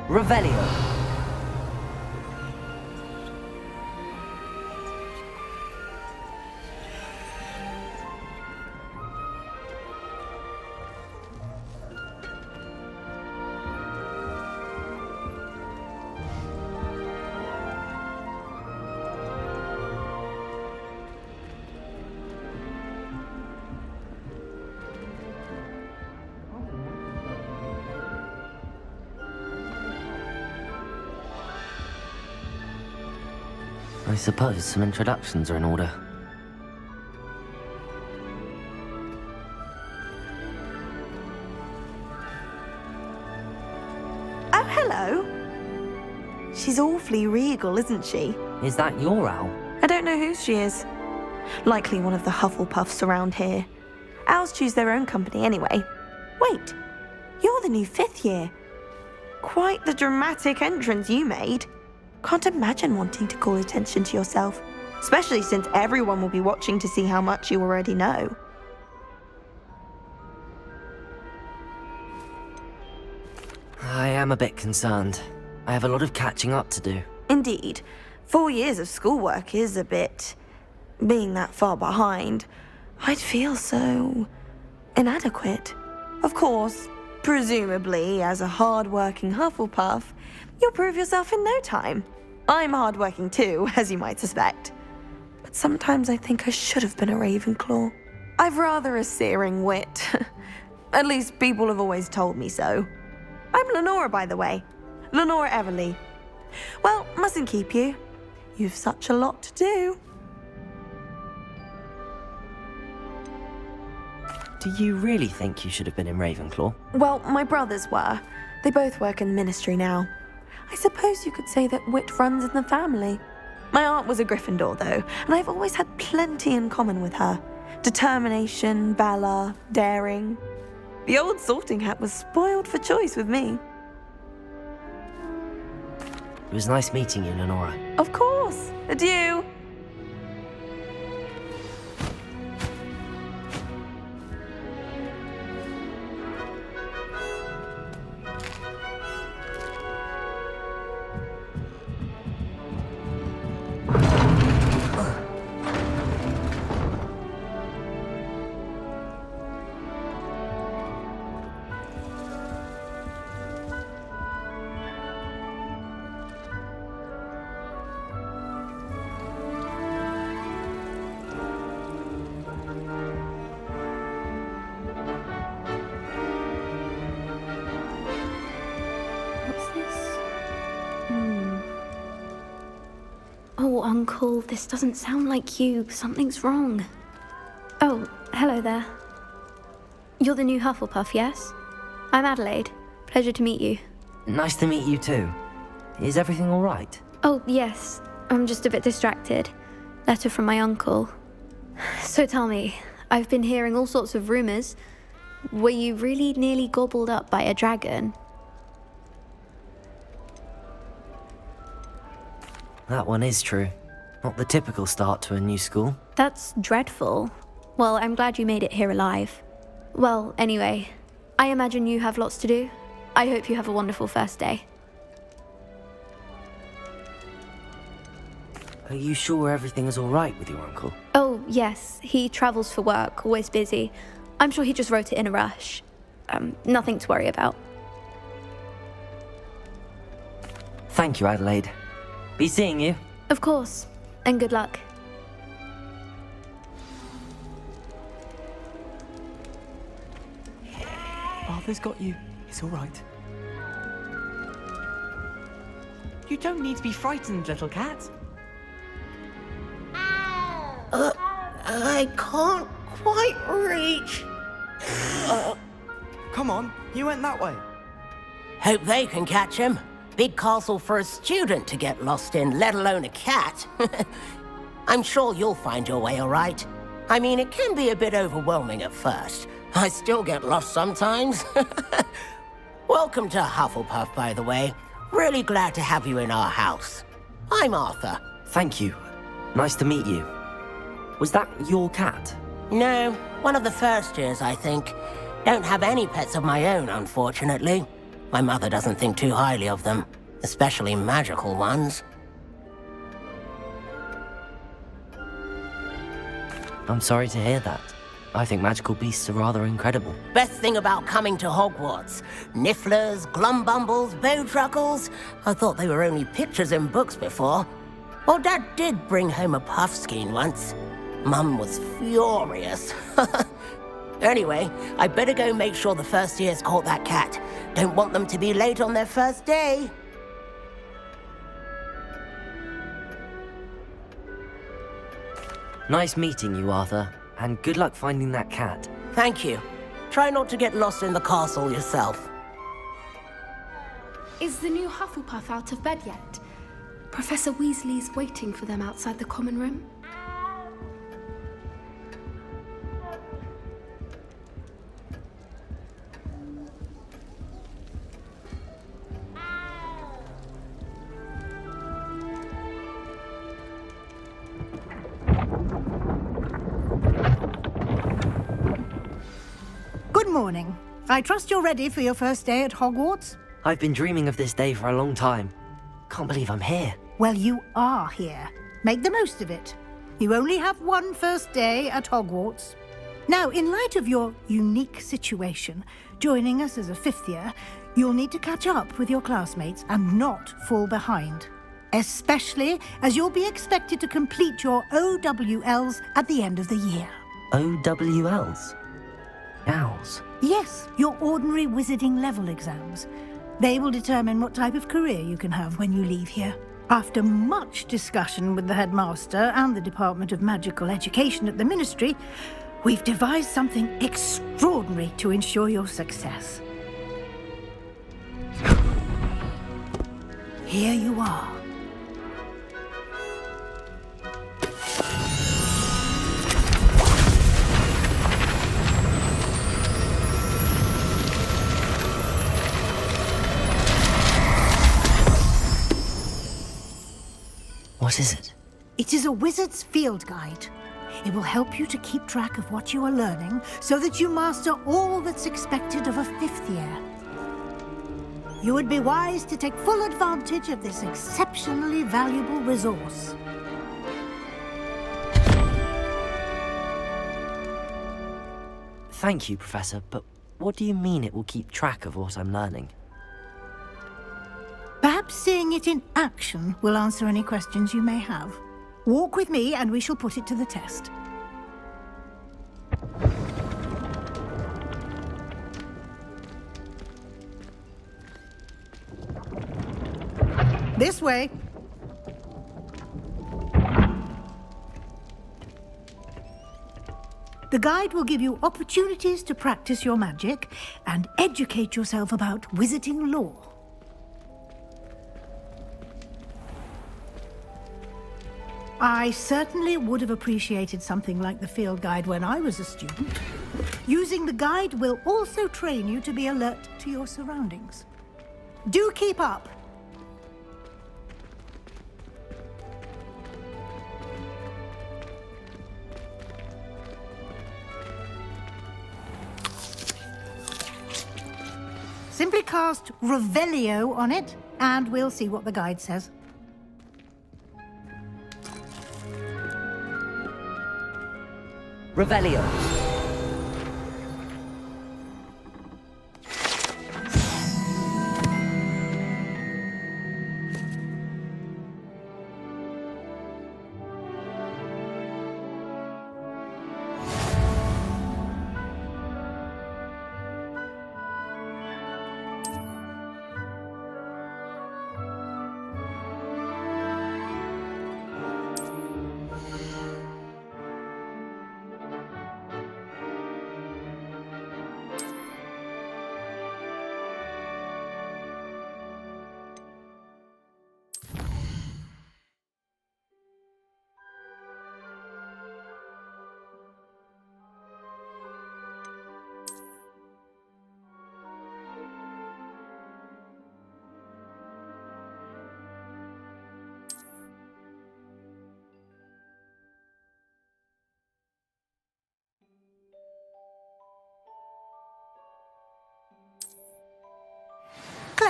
Revelio. I suppose some introductions are in order. Oh, hello. She's awfully regal, isn't she? Is that your owl? I don't know who she is. Likely one of the Hufflepuffs around here. Owls choose their own company anyway. Wait, you're the new 5th year. Quite the dramatic entrance you made. Can't imagine wanting to call attention to yourself, especially since everyone will be watching to see how much you already know. I am a bit concerned. I have a lot of catching up to do. Indeed, 4 years of schoolwork is a bit... Being that far behind, I'd feel so... inadequate. Of course, presumably, as a hard-working Hufflepuff, you'll prove yourself in no time. I'm hard-working too, as you might suspect. But sometimes I think I should have been a Ravenclaw. I've rather a searing wit. At least people have always told me so. I'm Lenora, by the way. Lenora Everly. Well, mustn't keep you. You've such a lot to do. Do you really think you should have been in Ravenclaw? Well, my brothers were. They both work in the ministry now. I suppose you could say that wit runs in the family. My aunt was a Gryffindor, though, and I've always had plenty in common with her. Determination, valor, daring. The old sorting hat was spoiled for choice with me. It was nice meeting you, Lenora. Of course. Adieu. Oh, Uncle, this doesn't sound like you. Something's wrong. Oh, hello there. You're the new Hufflepuff, yes? I'm Adelaide. Pleasure to meet you. Nice to meet you too. Is everything all right? Oh, yes. I'm just a bit distracted. Letter from my uncle. So tell me, I've been hearing all sorts of rumors. Were you really nearly gobbled up by a dragon? That one is true. Not the typical start to a new school. That's dreadful. Well, I'm glad you made it here alive. Well, anyway, I imagine you have lots to do. I hope you have a wonderful first day. Are you sure everything is all right with your uncle? Oh, yes. He travels for work, always busy. I'm sure he just wrote it in a rush. Nothing to worry about. Thank you, Adelaide. Be seeing you. Of course. And good luck. Arthur's got you. It's all right. You don't need to be frightened, little cat. I can't quite reach. Come on, he went that way. Hope they can catch him. Big castle for a student to get lost in, let alone a cat. I'm sure you'll find your way all right. I mean, it can be a bit overwhelming at first. I still get lost sometimes. Welcome to Hufflepuff, by the way. Really glad to have you in our house. I'm Arthur. Thank you. Nice to meet you. Was that your cat? No, one of the first years, I think. Don't have any pets of my own, unfortunately. My mother doesn't think too highly of them, especially magical ones. I'm sorry to hear that. I think magical beasts are rather incredible. Best thing about coming to Hogwarts. Nifflers, Glumbumbles, Bowtruckles. I thought they were only pictures in books before. Well, Dad did bring home a Puffskein once. Mum was furious. Anyway, I better go make sure the first years caught that cat. Don't want them to be late on their first day. Nice meeting you, Arthur. And good luck finding that cat. Thank you. Try not to get lost in the castle yourself. Is the new Hufflepuff out of bed yet? Professor Weasley's waiting for them outside the common room. Good morning. I trust you're ready for your first day at Hogwarts? I've been dreaming of this day for a long time. Can't believe I'm here. Well, you are here. Make the most of it. You only have one first day at Hogwarts. Now, in light of your unique situation, joining us as a fifth year, you'll need to catch up with your classmates and not fall behind. Especially as you'll be expected to complete your OWLs at the end of the year. OWLs? Owls? Yes, your ordinary wizarding level exams. They will determine what type of career you can have when you leave here. After much discussion with the headmaster and the Department of Magical Education at the Ministry, we've devised something extraordinary to ensure your success. Here you are. What is it? It is a wizard's field guide. It will help you to keep track of what you are learning so that you master all that's expected of a fifth year. You would be wise to take full advantage of this exceptionally valuable resource. Thank you, Professor, but what do you mean it will keep track of what I'm learning? Perhaps seeing it in action will answer any questions you may have. Walk with me and we shall put it to the test. This way. The guide will give you opportunities to practice your magic and educate yourself about wizarding lore. I certainly would have appreciated something like the field guide when I was a student. Using the guide will also train you to be alert to your surroundings. Do keep up. Simply cast Revelio on it, and we'll see what the guide says. Revelio.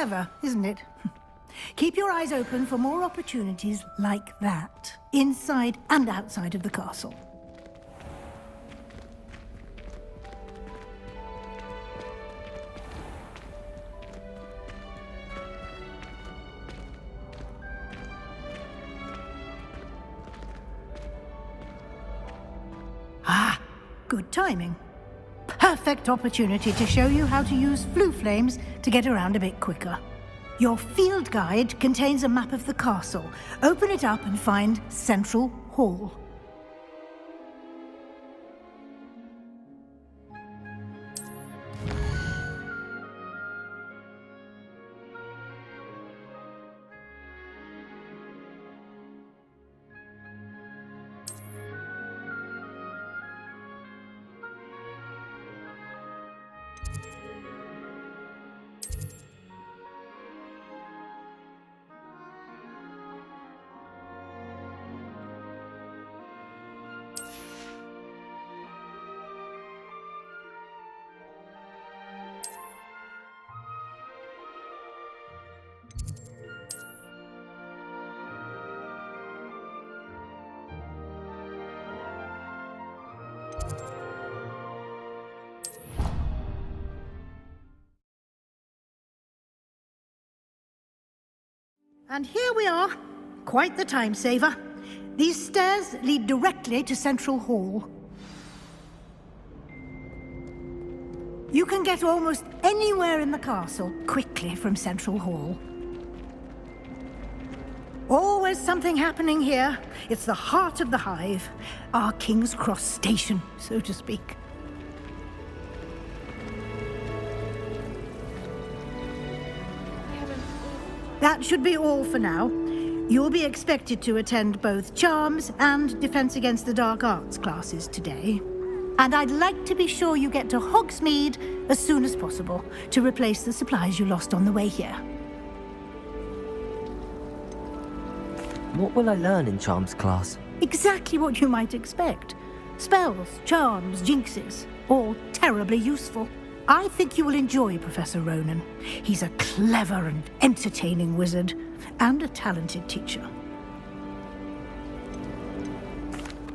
Clever, isn't it? Keep your eyes open for more opportunities like that, inside and outside of the castle. Ah, good timing. Perfect opportunity to show you how to use flue flames to get around a bit quicker. Your field guide contains a map of the castle. Open it up and find Central Hall. And here we are. Quite the time saver. These stairs lead directly to Central Hall. You can get almost anywhere in the castle quickly from Central Hall. Always something happening here. It's the heart of the Hive, our King's Cross station, so to speak. That should be all for now. You'll be expected to attend both Charms and Defense Against the Dark Arts classes today. And I'd like to be sure you get to Hogsmeade as soon as possible to replace the supplies you lost on the way here. What will I learn in Charms class? Exactly what you might expect. Spells, charms, jinxes, all terribly useful. I think you will enjoy Professor Ronan. He's a clever and entertaining wizard, and a talented teacher.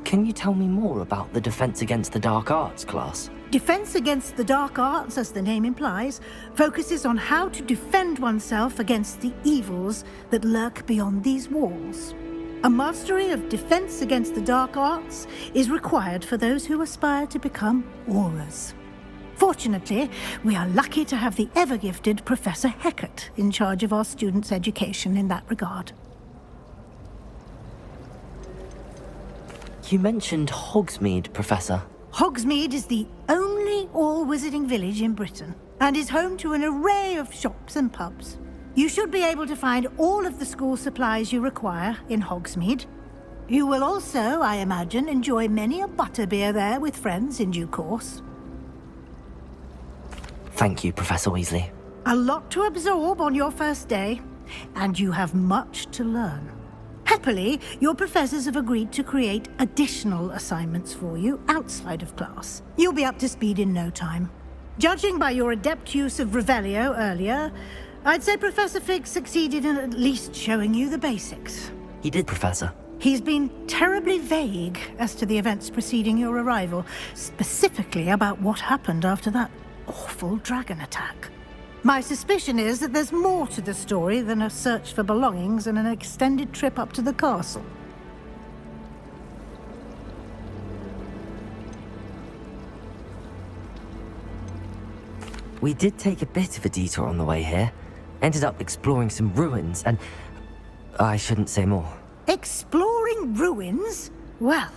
Can you tell me more about the Defense Against the Dark Arts class? Defense Against the Dark Arts, as the name implies, focuses on how to defend oneself against the evils that lurk beyond these walls. A mastery of Defense Against the Dark Arts is required for those who aspire to become Aurors. Fortunately, we are lucky to have the ever-gifted Professor Hecat in charge of our students' education in that regard. You mentioned Hogsmeade, Professor. Hogsmeade is the only all-wizarding village in Britain, and is home to an array of shops and pubs. You should be able to find all of the school supplies you require in Hogsmeade. You will also, I imagine, enjoy many a butterbeer there with friends in due course. Thank you, Professor Weasley. A lot to absorb on your first day, and you have much to learn. Happily, your professors have agreed to create additional assignments for you outside of class. You'll be up to speed in no time. Judging by your adept use of Revelio earlier, I'd say Professor Fig succeeded in at least showing you the basics. He did, Professor. He's been terribly vague as to the events preceding your arrival, specifically about what happened after that awful dragon attack. My suspicion is that there's more to the story than a search for belongings and an extended trip up to the castle. We did take a bit of a detour on the way here. Ended up exploring some ruins and... I shouldn't say more. Exploring ruins? Well,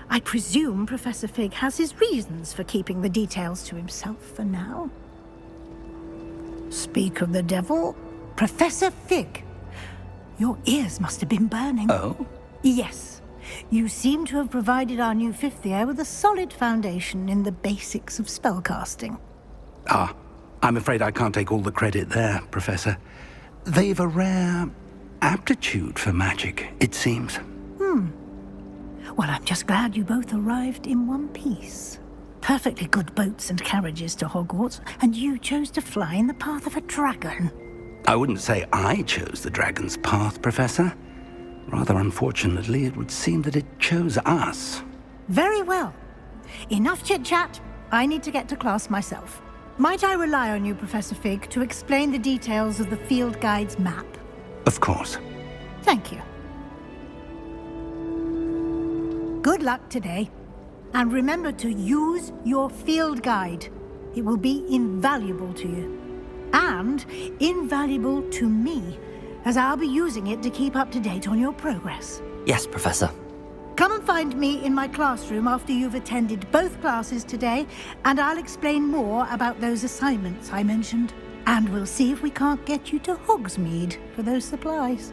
I presume Professor Fig has his reasons for keeping the details to himself for now. Speak of the devil, Professor Fig. Your ears must have been burning. Oh? Yes. You seem to have provided our new fifth year with a solid foundation in the basics of spellcasting. Ah, I'm afraid I can't take all the credit there, Professor. They've a rare aptitude for magic, it seems. Well, I'm just glad you both arrived in one piece. Perfectly good boats and carriages to Hogwarts, and you chose to fly in the path of a dragon. I wouldn't say I chose the dragon's path, Professor. Rather unfortunately, it would seem that it chose us. Very well. Enough chit-chat. I need to get to class myself. Might I rely on you, Professor Fig, to explain the details of the field guide's map? Of course. Thank you. Good luck today. And remember to use your field guide. It will be invaluable to you. And invaluable to me, as I'll be using it to keep up to date on your progress. Yes, Professor. Come and find me in my classroom after you've attended both classes today, and I'll explain more about those assignments I mentioned. And we'll see if we can't get you to Hogsmeade for those supplies.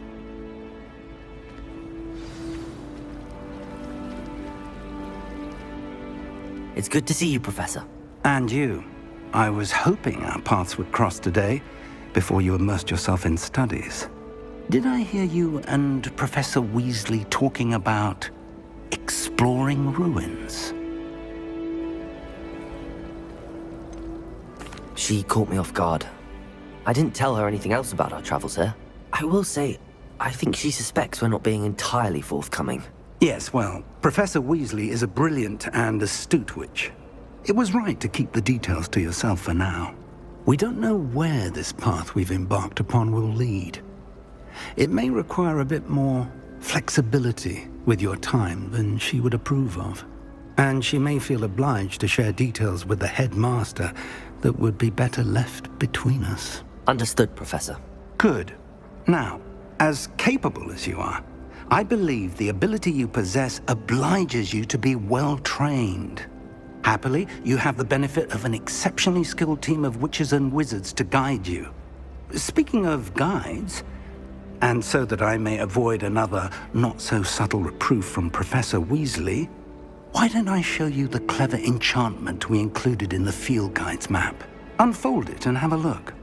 It's good to see you, Professor. And you. I was hoping our paths would cross today, before you immersed yourself in studies. Did I hear you and Professor Weasley talking about exploring ruins? She caught me off guard. I didn't tell her anything else about our travels here. I will say, I think she suspects we're not being entirely forthcoming. Yes, well, Professor Weasley is a brilliant and astute witch. It was right to keep the details to yourself for now. We don't know where this path we've embarked upon will lead. It may require a bit more flexibility with your time than she would approve of. And she may feel obliged to share details with the headmaster that would be better left between us. Understood, Professor. Good. Now, as capable as you are, I believe the ability you possess obliges you to be well trained. Happily, you have the benefit of an exceptionally skilled team of witches and wizards to guide you. Speaking of guides, and so that I may avoid another not-so-subtle reproof from Professor Weasley, why don't I show you the clever enchantment we included in the field guide's map? Unfold it and have a look.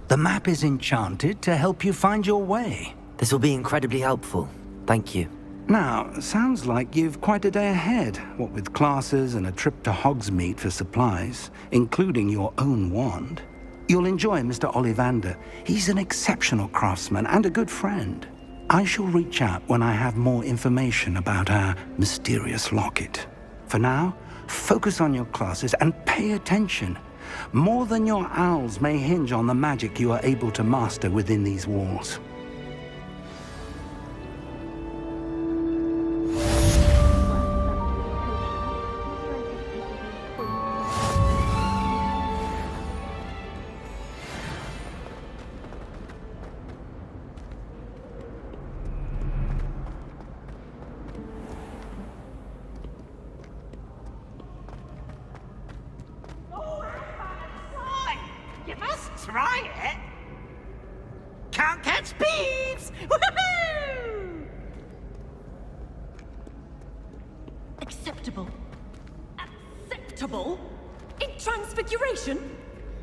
The map is enchanted to help you find your way. This will be incredibly helpful. Thank you. Now, sounds like you've quite a day ahead, what with classes and a trip to Hogsmeade for supplies, including your own wand. You'll enjoy Mr. Ollivander. He's an exceptional craftsman and a good friend. I shall reach out when I have more information about our mysterious locket. For now, focus on your classes and pay attention. More than your owls may hinge on the magic you are able to master within these walls. You must try it. Can't catch thieves. Woohoo! Acceptable. Acceptable? In Transfiguration?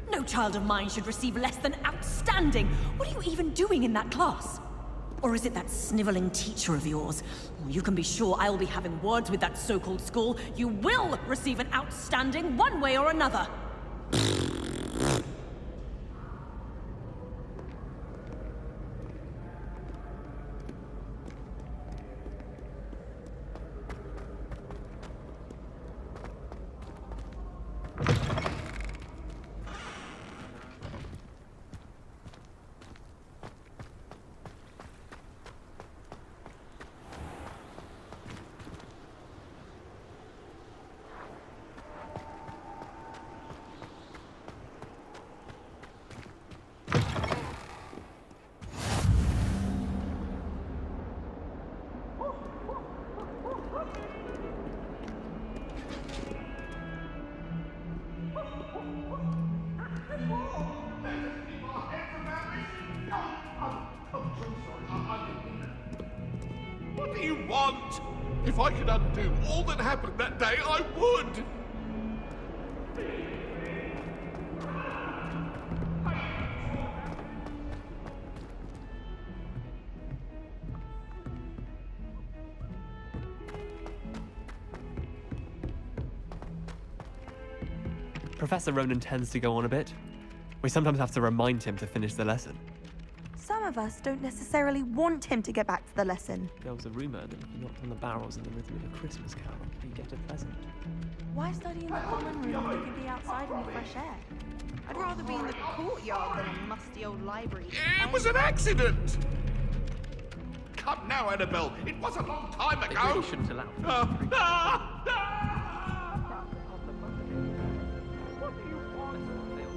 No child of mine should receive less than outstanding. What are you even doing in that class? Or is it that sniveling teacher of yours? Well, you can be sure I will be having words with that so-called school. You will receive an outstanding one way or another. do you want? If I could undo all that happened that day, I would! Professor Ronan tends to go on a bit. We sometimes have to remind him to finish the lesson. Some of us don't necessarily want him to get back to the lesson. There was a rumour that if you knocked on the barrels in the rhythm of a Christmas carol, you get a present. Why study in the common room when you can be outside in the fresh air? I'd rather be in the courtyard than a musty old library. It was an accident! Come now, Annabelle. It was a long time ago. They really shouldn't allow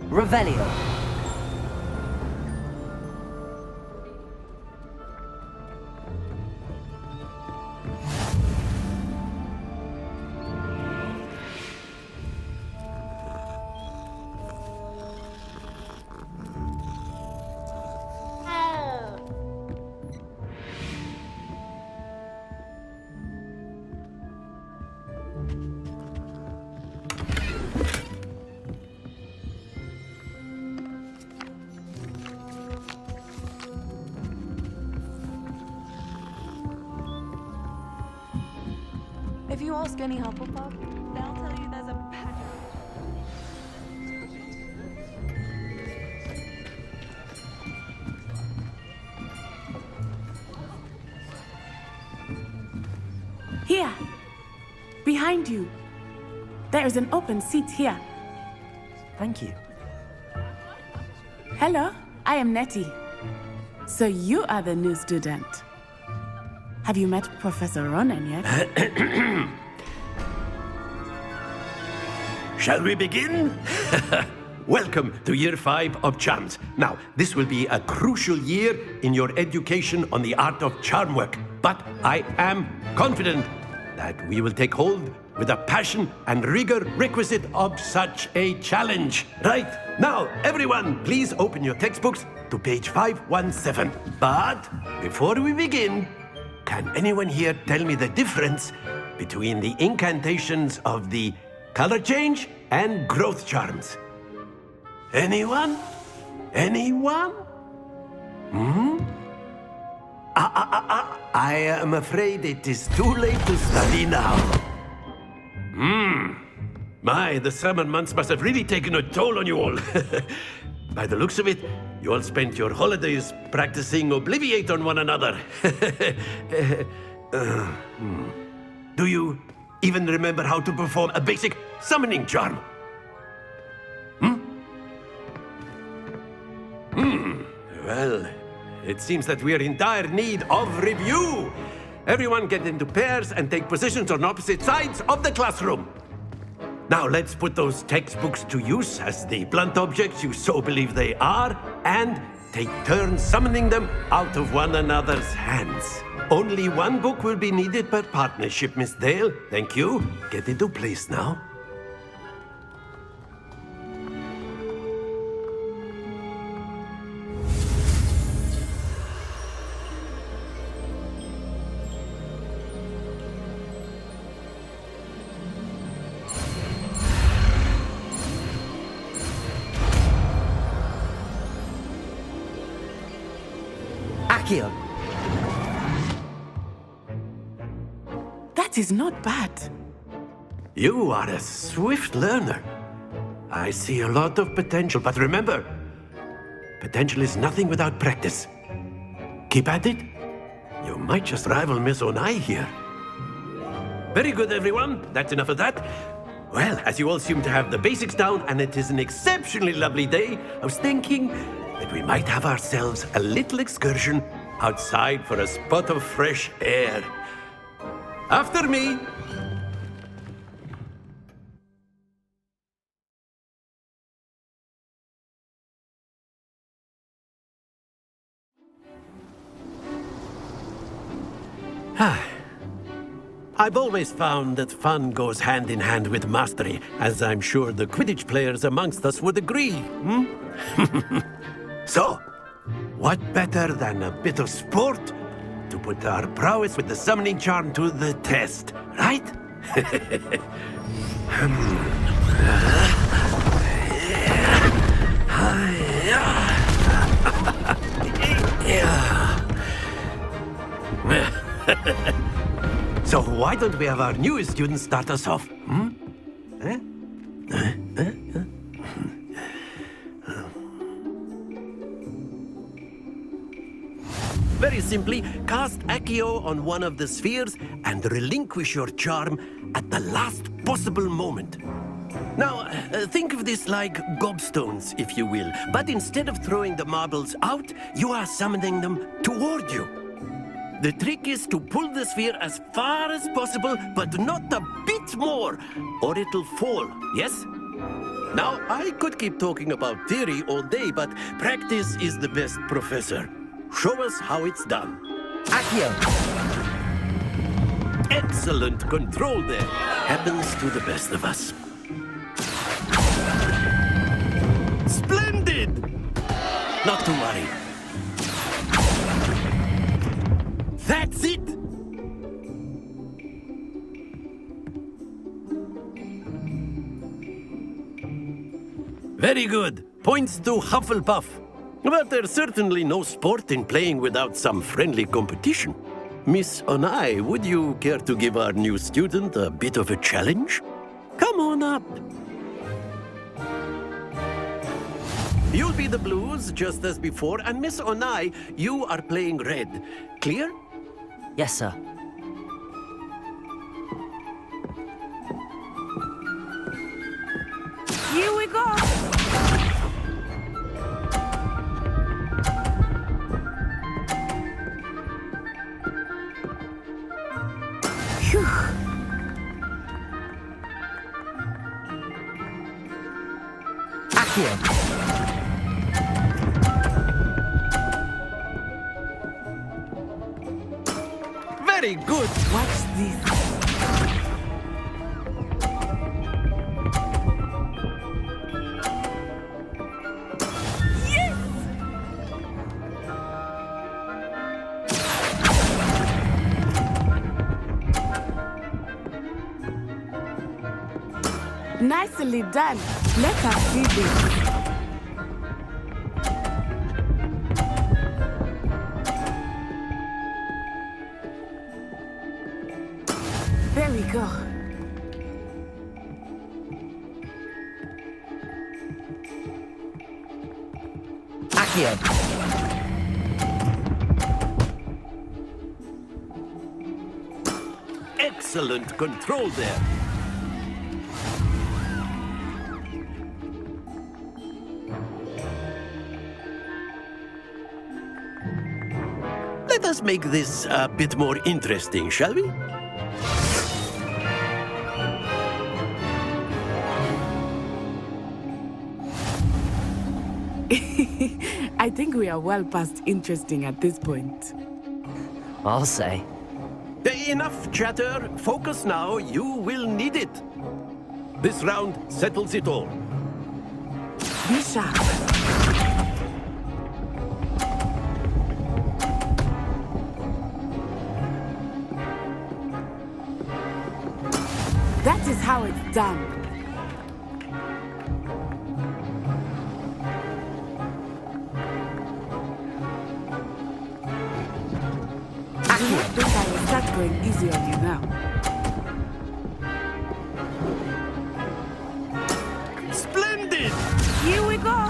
Revelio. If you ask any Hufflepuff, they'll tell you there's a pageant. Here! Behind you! There is an open seat here. Thank you. Hello, I am Nettie. So you are the new student. Have you met Professor Ronan yet? Shall we begin? Welcome to Year 5 of Charms. Now, this will be a crucial year in your education on the art of charm work. But I am confident that we will take hold with the passion and rigor requisite of such a challenge. Right, now, everyone, please open your textbooks to page 517. But before we begin, can anyone here tell me the difference between the incantations of the color change and growth charms? Anyone? Anyone? I am afraid it is too late to study now. My, the summer months must have really taken a toll on you all. By the looks of it, you all spent your holidays practicing Obliviate on one another. Do you even remember how to perform a basic summoning charm? Well, it seems that we are in dire need of review. Everyone get into pairs and take positions on opposite sides of the classroom. Now let's put those textbooks to use as the blunt objects you so believe they are, and take turns summoning them out of one another's hands. Only one book will be needed per partnership, Miss Dale. Thank you. Get into place now. Accio. That is not bad. You are a swift learner. I see a lot of potential, but remember, potential is nothing without practice. Keep at it. You might just rival Miss Onai here. Very good, everyone. That's enough of that. Well, as you all seem to have the basics down, and it is an exceptionally lovely day, I was thinking that we might have ourselves a little excursion outside for a spot of fresh air. After me. I've always found that fun goes hand in hand with mastery, as I'm sure the Quidditch players amongst us would agree. So, what better than a bit of sport to put our prowess with the summoning charm to the test, right? So why don't we have our newest student start us off? Very simply, cast Accio on one of the spheres and relinquish your charm at the last possible moment. Now, think of this like gobstones, if you will, but instead of throwing the marbles out, you are summoning them toward you. The trick is to pull the sphere as far as possible, but not a bit more, or it'll fall, yes? Now, I could keep talking about theory all day, but practice is the best professor. Show us how it's done. Accio. Excellent control there. Happens to the best of us. Splendid! Not to worry. That's it! Very good. Points to Hufflepuff. But there's certainly no sport in playing without some friendly competition. Miss Onai, would you care to give our new student a bit of a challenge? Come on up. You'll be the blues, just as before, and Miss Onai, you are playing red. Clear? Yes, sir. Here we go! Phew. Accio. Very good. Watch this. Yes! Nicely done. Let us see this. There we go. Accio. Excellent control there. Let us make this a bit more interesting, shall we? I think we are well past interesting at this point. I'll say. Enough chatter. Focus now. You will need it. This round settles it all. Be sharp. That is how it's done. I think I will start going easy on you now. Splendid! Here we go!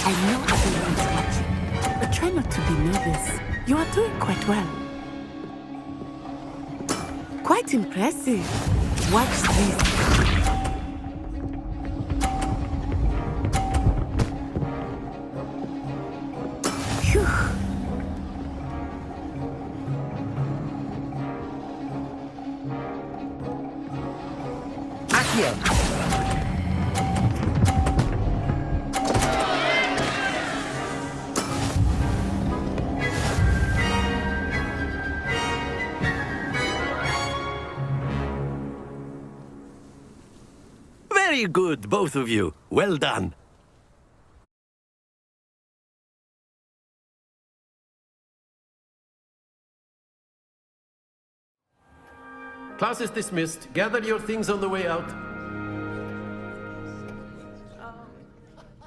I know everyone's watching, but try not to be nervous. You are doing quite well. Quite impressive. Watch this. Phew. Accio. Very good, both of you. Well done. Class is dismissed. Gather your things on the way out.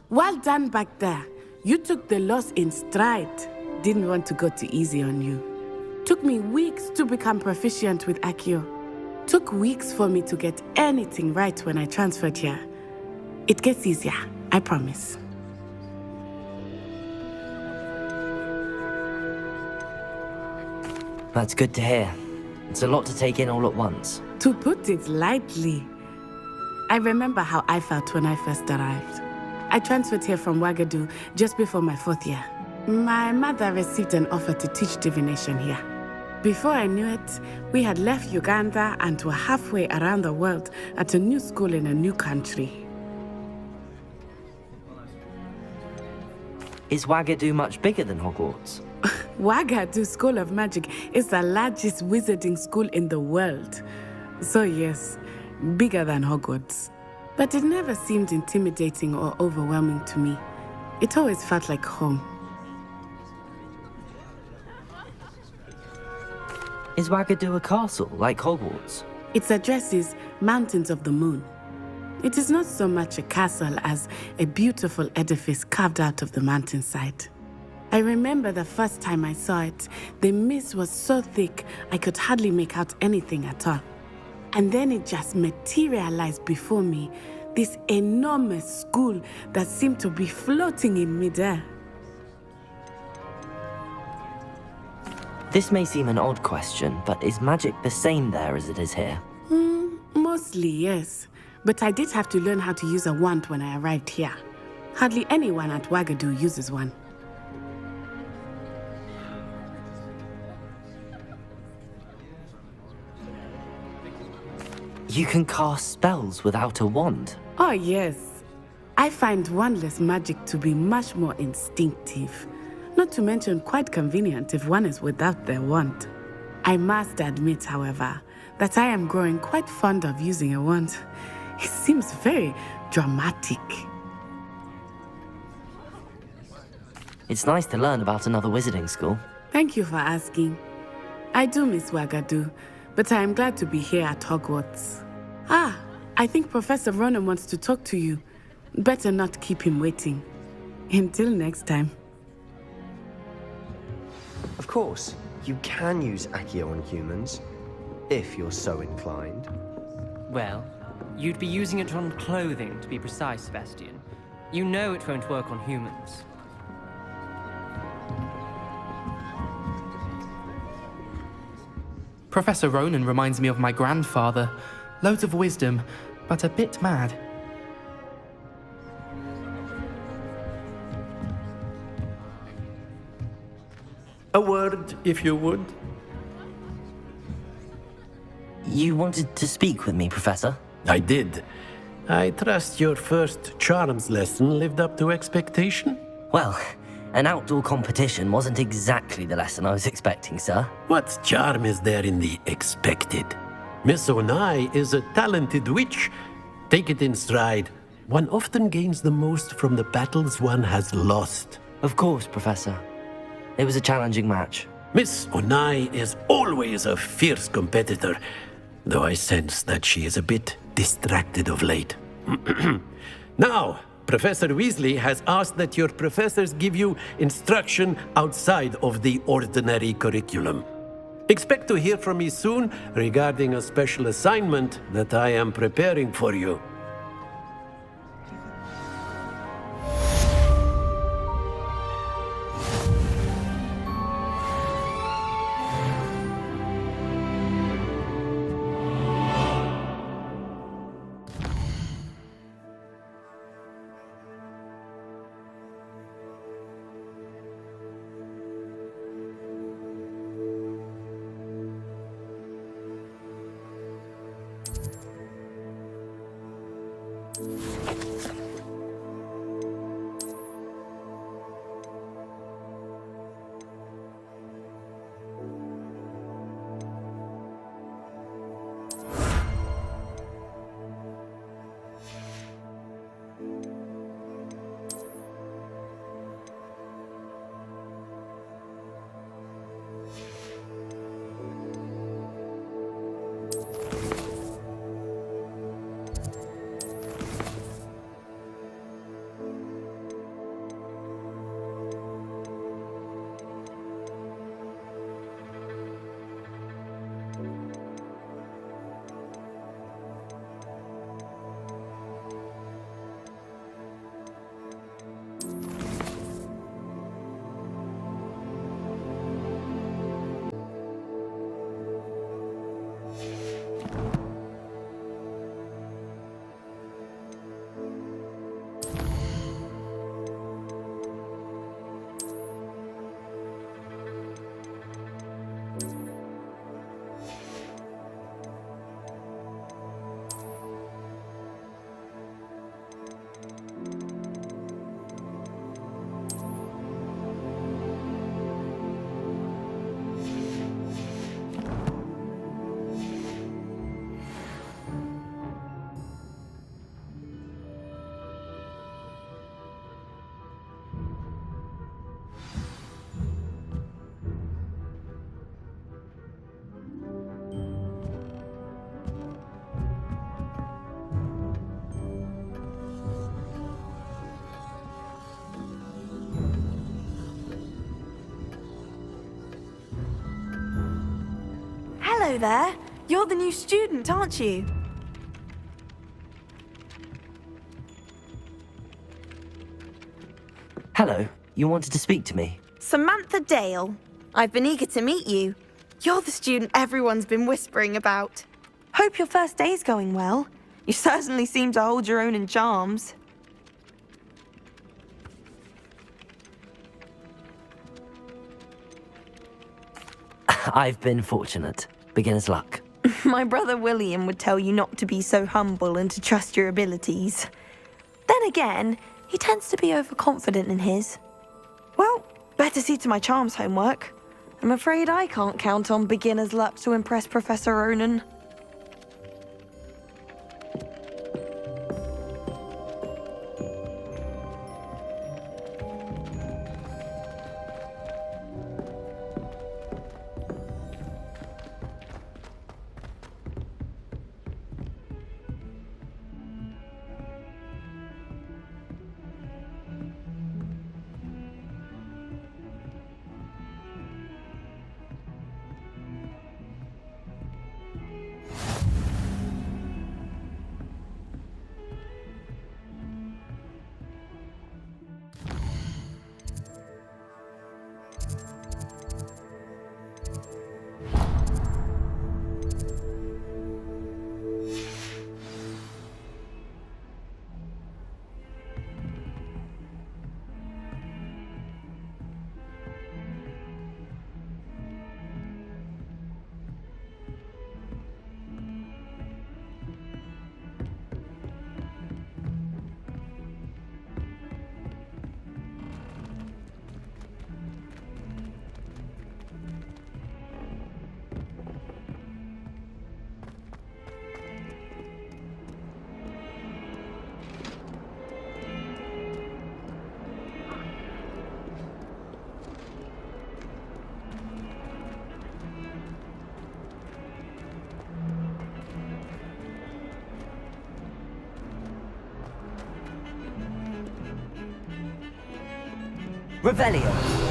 Well done back there. You took the loss in stride. Didn't want to go too easy on you. Took me weeks to become proficient with Accio. Took weeks for me to get anything right when I transferred here. It gets easier, I promise. That's good to hear. It's a lot to take in all at once. To put it lightly, I remember how I felt when I first arrived. I transferred here from Wagadu just before my 4th year. My mother received an offer to teach divination here. Before I knew it, we had left Uganda and were halfway around the world at a new school in a new country. Is Wagadu much bigger than Hogwarts? Wagadu School of Magic is the largest wizarding school in the world. So yes, bigger than Hogwarts. But it never seemed intimidating or overwhelming to me. It always felt like home. Is Wagadu a castle, like Hogwarts? Its address is Mountains of the Moon. It is not so much a castle as a beautiful edifice carved out of the mountainside. I remember the first time I saw it, the mist was so thick I could hardly make out anything at all. And then it just materialized before me, this enormous school that seemed to be floating in midair. This may seem an odd question, but is magic the same there as it is here? Mostly, yes. But I did have to learn how to use a wand when I arrived here. Hardly anyone at Wagadu uses one. You can cast spells without a wand? Oh, yes. I find wandless magic to be much more instinctive. Not to mention quite convenient if one is without their wand. I must admit, however, that I am growing quite fond of using a wand. It seems very dramatic. It's nice to learn about another wizarding school. Thank you for asking. I do miss Wagadu, but I am glad to be here at Hogwarts. I think Professor Ronan wants to talk to you. Better not keep him waiting. Until next time. Of course, you can use Accio on humans, if you're so inclined. Well, you'd be using it on clothing, to be precise, Sebastian. You know it won't work on humans. Professor Ronan reminds me of my grandfather. Loads of wisdom, but a bit mad. A word, if you would. You wanted to speak with me, Professor? I did. I trust your first charms lesson lived up to expectation? Well, an outdoor competition wasn't exactly the lesson I was expecting, sir. What charm is there in the expected? Miss Onai is a talented witch. Take it in stride. One often gains the most from the battles one has lost. Of course, Professor. It was a challenging match. Miss Onai is always a fierce competitor, though I sense that she is a bit distracted of late. Now, Professor Weasley has asked that your professors give you instruction outside of the ordinary curriculum. Expect to hear from me soon regarding a special assignment that I am preparing for you. Hello there. You're the new student, aren't you? Hello. You wanted to speak to me? Samantha Dale. I've been eager to meet you. You're the student everyone's been whispering about. Hope your first day's going well. You certainly seem to hold your own in charms. I've been fortunate. Beginner's luck. My brother William would tell you not to be so humble and to trust your abilities. Then again, he tends to be overconfident in his. Well, better see to my charms homework. I'm afraid I can't count on beginner's luck to impress Professor Ronan. Revelio.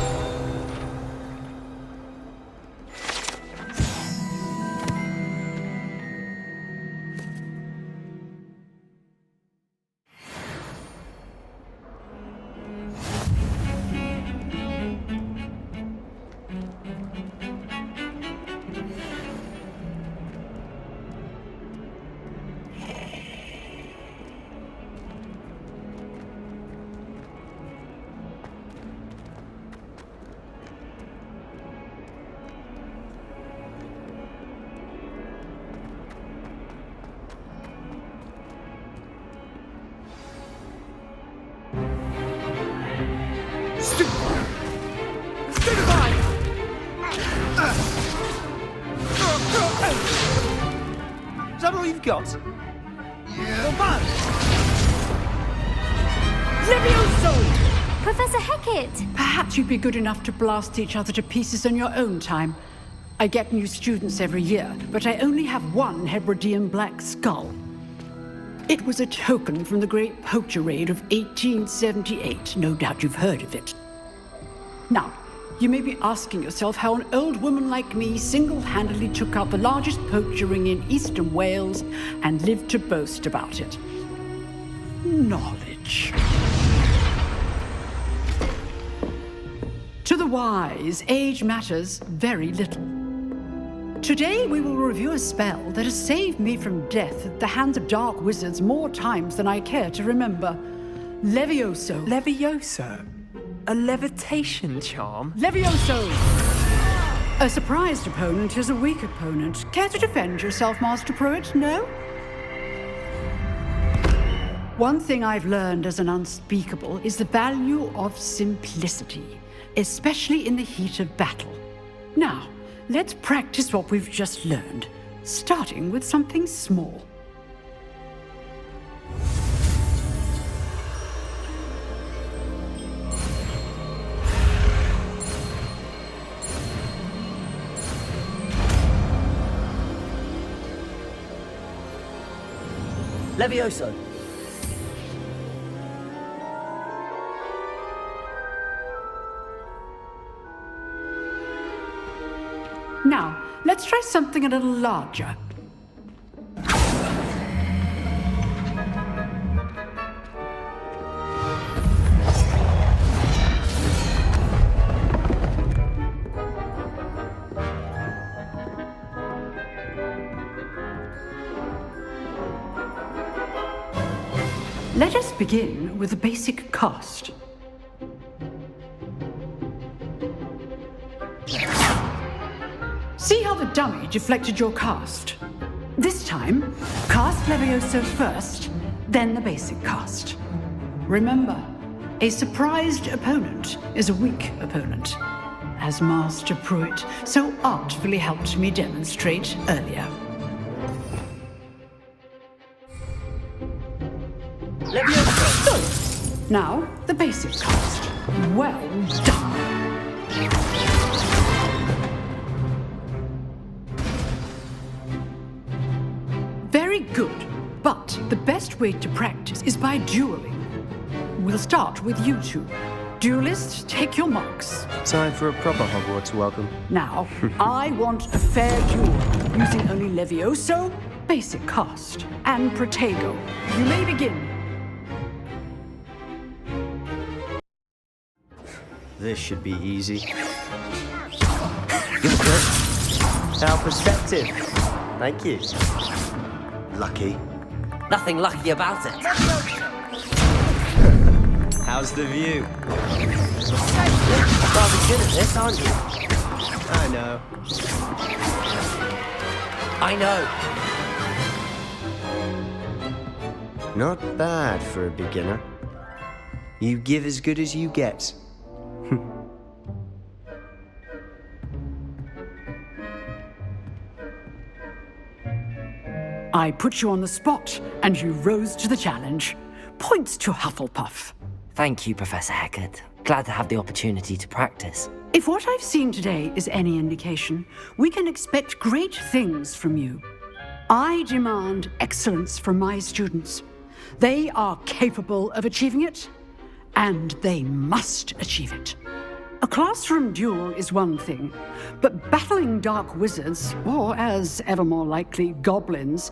Is that all you've got? Yeah. Levioso! Professor Hecat! Perhaps you'd be good enough to blast each other to pieces on your own time. I get new students every year, but I only have one Hebridean black skull. It was a token from the Great Poacher Raid of 1878. No doubt you've heard of it. Now, you may be asking yourself how an old woman like me single-handedly took out the largest poacher ring in eastern Wales and lived to boast about it. Knowledge. To the wise, age matters very little. Today we will review a spell that has saved me from death at the hands of dark wizards more times than I care to remember. Levioso. Levioso? A levitation charm? Levioso! A surprised opponent is a weak opponent. Care to defend yourself, Master Pruitt? No? One thing I've learned as an unspeakable is the value of simplicity, especially in the heat of battle. Now, let's practice what we've just learned, starting with something small. Levioso. Now, let's Let's try something a little larger. Let us begin with the basic cast. See how the dummy deflected your cast? This time, cast Levioso first, then the basic cast. Remember, a surprised opponent is a weak opponent, as Master Pruitt so artfully helped me demonstrate earlier. Levioso! Now, the basic cast. Well done. Very good, but the best way to practice is by dueling. We'll start with you two. Duelists, take your marks. Time for a proper Hogwarts welcome. Now, I want a fair duel, using only Levioso, basic cast, and Protego. You may begin. This should be easy. Good, good. How perceptive. Thank you. Lucky. Nothing lucky about it. How's the view? You're rather good at this, aren't you? I know. I know. Not bad for a beginner. You give as good as you get. I put you on the spot, and you rose to the challenge. Points to Hufflepuff. Thank you, Professor Hecat. Glad to have the opportunity to practice. If what I've seen today is any indication, we can expect great things from you. I demand excellence from my students. They are capable of achieving it, and they must achieve it. A classroom duel is one thing, but battling dark wizards, or as ever more likely, goblins,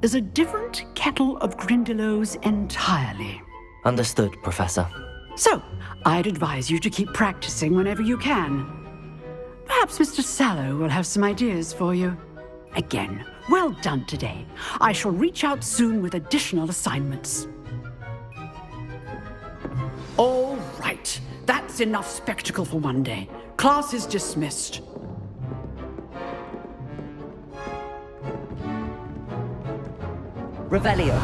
is a different kettle of Grindylows entirely. Understood, Professor. So, I'd advise you to keep practicing whenever you can. Perhaps Mr. Sallow will have some ideas for you. Again, well done today. I shall reach out soon with additional assignments. All right. That's enough spectacle for one day. Class is dismissed. Revelio.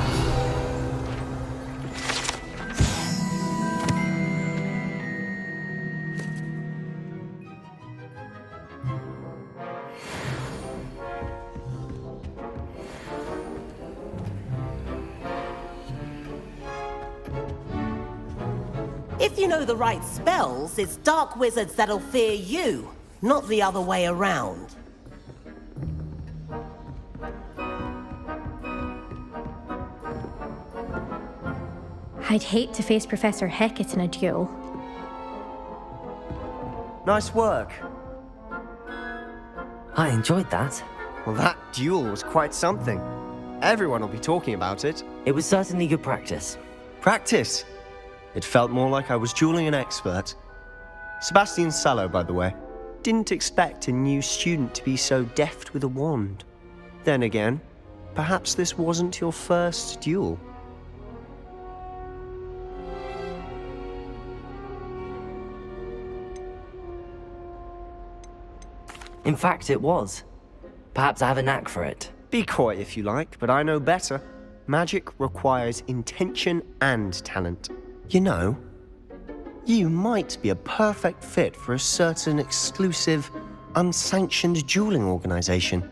If you know the right spells, it's dark wizards that'll fear you, not the other way around. I'd hate to face Professor Hecat in a duel. Nice work. I enjoyed that. Well, that duel was quite something. Everyone will be talking about it. It was certainly good practice. Practice? It felt more like I was dueling an expert. Sebastian Sallow, by the way. Didn't expect a new student to be so deft with a wand. Then again, perhaps this wasn't your first duel. In fact, it was. Perhaps I have a knack for it. Be coy if you like, but I know better. Magic requires intention and talent. You know, you might be a perfect fit for a certain exclusive, unsanctioned dueling organization.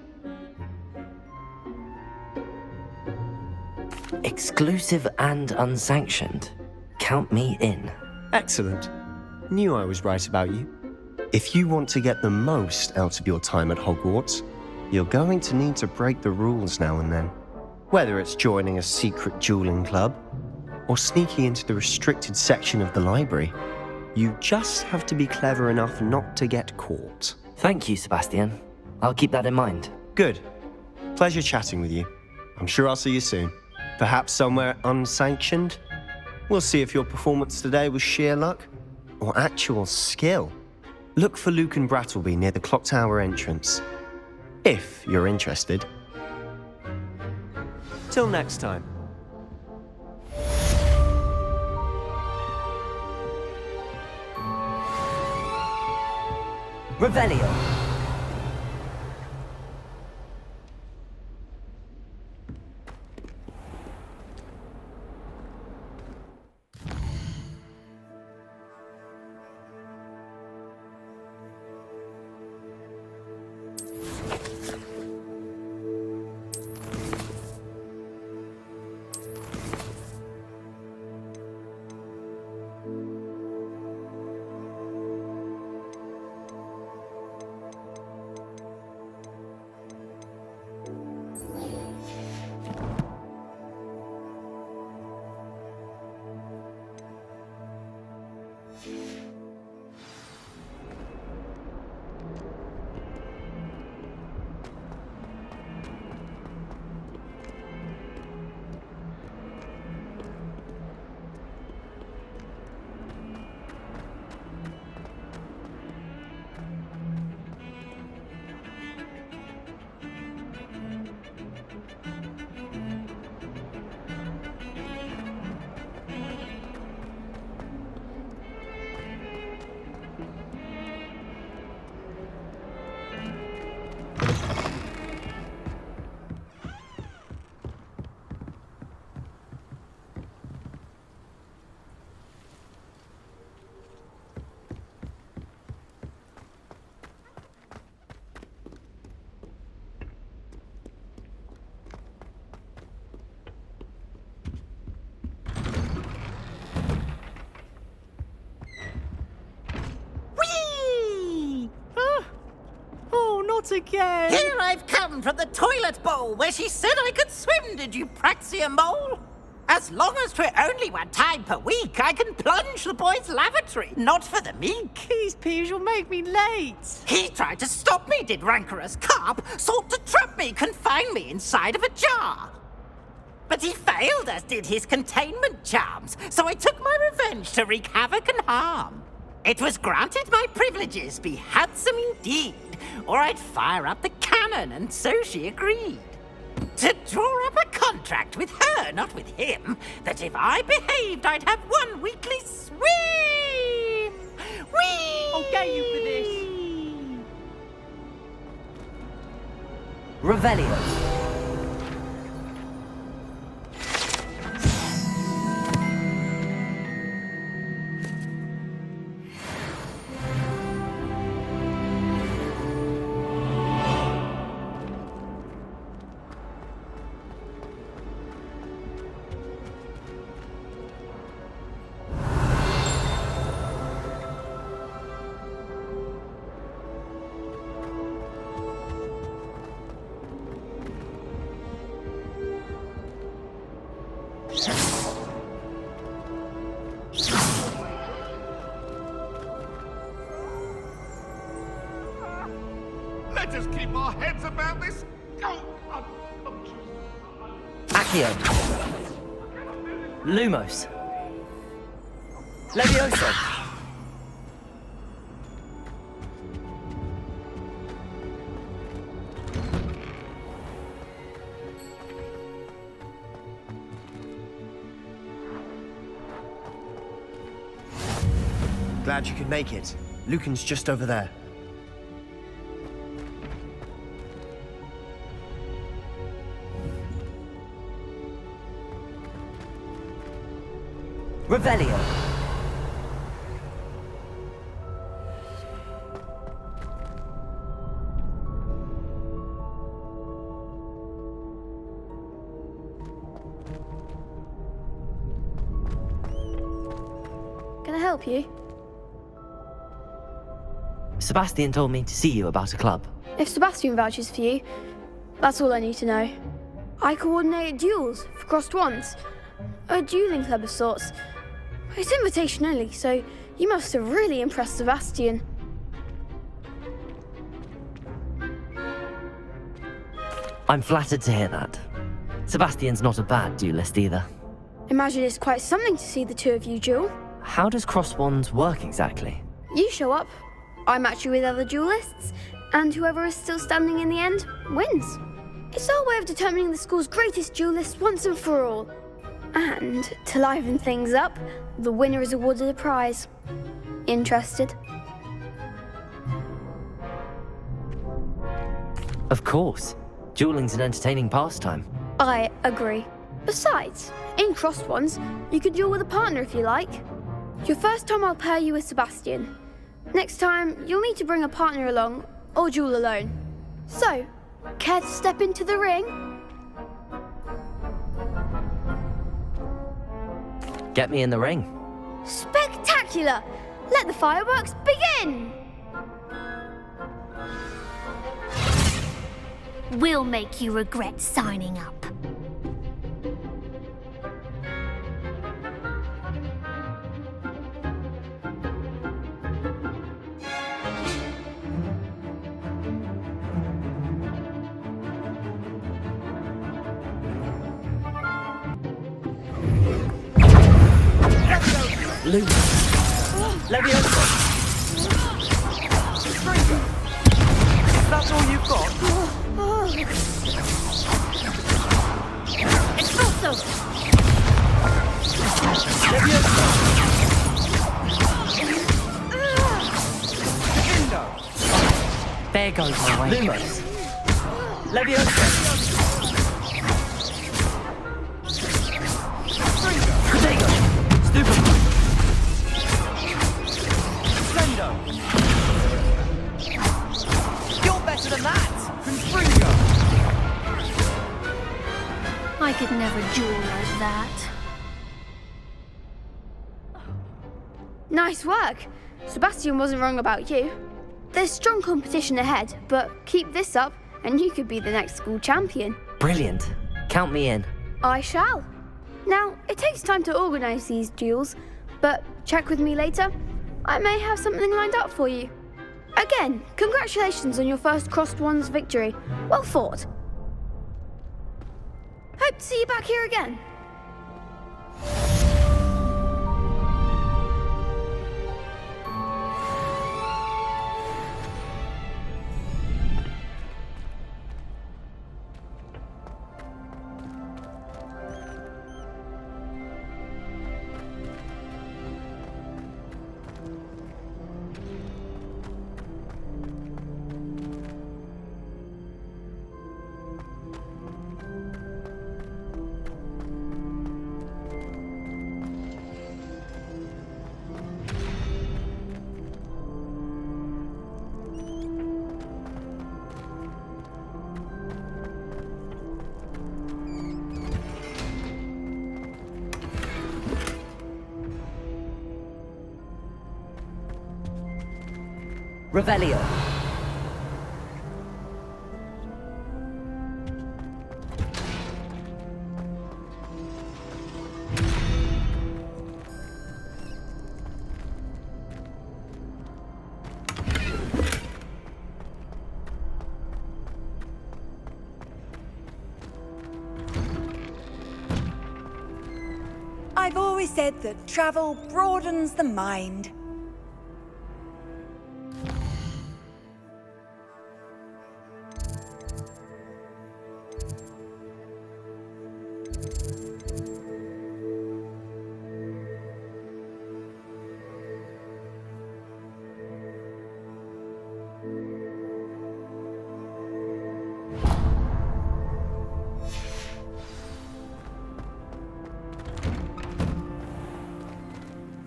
Exclusive and unsanctioned. Count me in. Excellent. Knew I was right about you. If you want to get the most out of your time at Hogwarts, you're going to need to break the rules now and then. Whether it's joining a secret dueling club, or sneaking into the restricted section of the library, you just have to be clever enough not to get caught. Thank you, Sebastian. I'll keep that in mind. Good. Pleasure chatting with you. I'm sure I'll see you soon. Perhaps somewhere unsanctioned? We'll see if your performance today was sheer luck or actual skill. Look for Luke and Brattleby near the clock tower entrance, if you're interested. Till next time. Revelio. Not again! Here I've come from the toilet bowl where she said I could swim, did you praxia mole? As long as 'twere only one time per week, I can plunge the boy's lavatory, not for the meek. These peas will make me late. He tried to stop me, did rancorous carp, sought to trap me, confine me inside of a jar. But he failed, as did his containment charms, so I took my revenge to wreak havoc and harm. It was granted my privileges be handsome indeed, or I'd fire up the cannon, and so she agreed. To draw up a contract with her, not with him, that if I behaved, I'd have one weekly swim! Whee! I'll get you for this. Revelio. Let us keep our heads about this. Accio. Lumos. Levioso. Glad you could make it. Lucan's just over there. Revelio. Can I help you? Sebastian told me to see you about a club. If Sebastian vouches for you, that's all I need to know. I coordinate duels for crossed wands. A dueling club of sorts. It's invitation only, so you must have really impressed Sebastian. I'm flattered to hear that. Sebastian's not a bad duelist either. Imagine it's quite something to see the two of you duel. How does cross wands work exactly? You show up, I match you with other duelists, and whoever is still standing in the end wins. It's our way of determining the school's greatest duelist once and for all. And to liven things up, the winner is awarded a prize. Interested? Of course. Dueling's an entertaining pastime. I agree. Besides, in crossed ones, you could duel with a partner if you like. Your first time I'll pair you with Sebastian. Next time, you'll need to bring a partner along, or duel alone. So, care to step into the ring? Get me in the ring. Spectacular! Let the fireworks begin! We'll make you regret signing up. Leviosa! That's all you've got? Expulso! Leviosa! There goes my way. Lumos! Leviosa! Protego! Stupefy! Sendo! You're better than that! Confringo! I could never duel like that. Nice work. Sebastian wasn't wrong about you. There's strong competition ahead, but keep this up and you could be the next school champion. Brilliant. Count me in. I shall. Now, it takes time to organise these duels, but check with me later. I may have something lined up for you. Again, congratulations on your first crossed ones victory. Well fought. Hope to see you back here again. Revelio. I've always said that travel broadens the mind.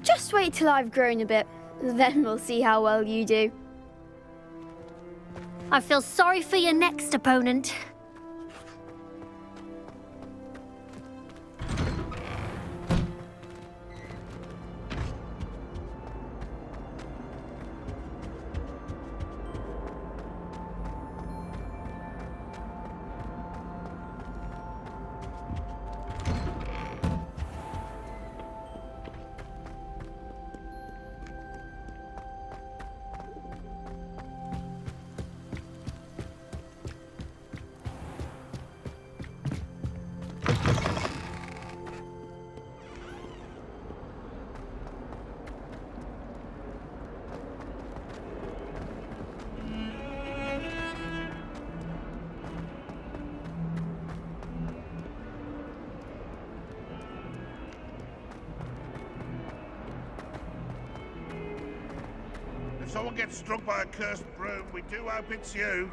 Just wait till I've grown a bit, then we'll see how well you do. I feel sorry for your next opponent. someone gets struck by a cursed broom, we do hope it's you.